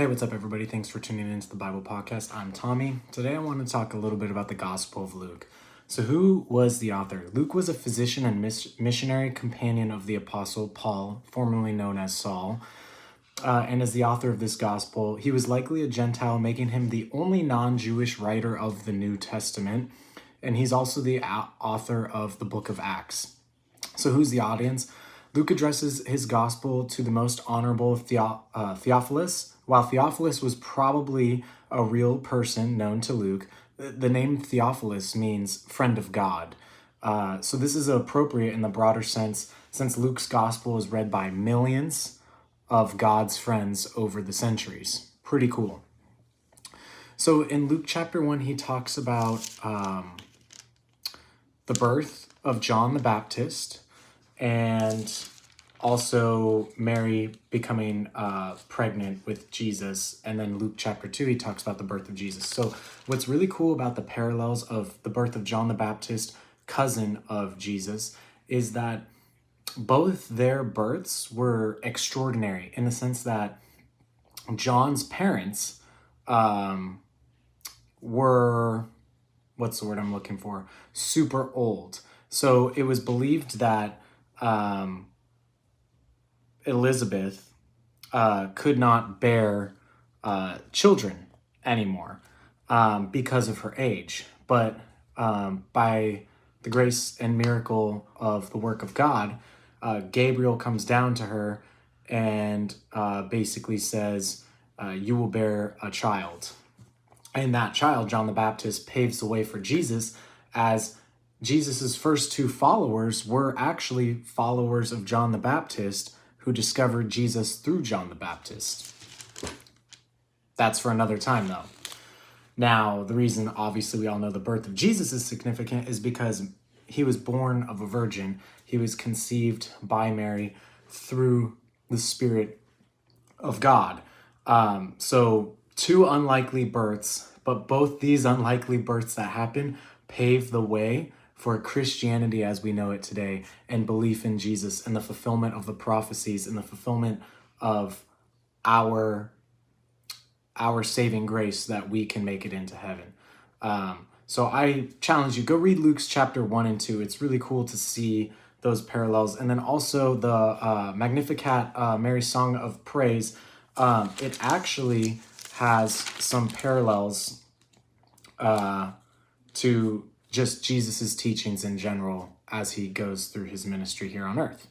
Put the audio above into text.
Hey, what's up, everybody? Thanks for tuning into the Bible Podcast. I'm Tommy. Today, I want to talk a little bit about the Gospel of Luke. So, who was the author? Luke was a physician and missionary companion of the Apostle Paul, formerly known as Saul, and as the author of this Gospel. He was likely a Gentile, making him the only non-Jewish writer of the New Testament, and he's also the author of the Book of Acts. So, who's the audience? Luke addresses his gospel to the most honorable Theophilus. While Theophilus was probably a real person known to Luke, the name Theophilus means friend of God. So this is appropriate in the broader sense, since Luke's gospel is read by millions of God's friends over the centuries. Pretty cool. So in Luke chapter 1, he talks about the birth of John the Baptist, and also Mary becoming pregnant with Jesus. And then Luke chapter 2, he talks about the birth of Jesus. So what's really cool about the parallels of the birth of John the Baptist, cousin of Jesus, is that both their births were extraordinary in the sense that John's parents were, what's the word I'm looking for? Super old. So it was believed that Elizabeth could not bear children anymore because of her age. But by the grace and miracle of the work of God, Gabriel comes down to her and basically says, you will bear a child. And that child, John the Baptist, paves the way for Jesus, as Jesus's first two followers were actually followers of John the Baptist, who discovered Jesus through John the Baptist. That's for another time, though. Now, the reason, obviously, we all know the birth of Jesus is significant is because he was born of a virgin. He was conceived by Mary through the Spirit of God. So, two unlikely births, but both these unlikely births that happen pave the way for Christianity as we know it today, and belief in Jesus and the fulfillment of the prophecies and the fulfillment of our saving grace, that we can make it into heaven. So I challenge you, go read Luke's chapter 1 and 2. It's really cool to see those parallels. And then also the Magnificat, Mary's Song of Praise. It actually has some parallels to just Jesus's teachings in general as he goes through his ministry here on earth.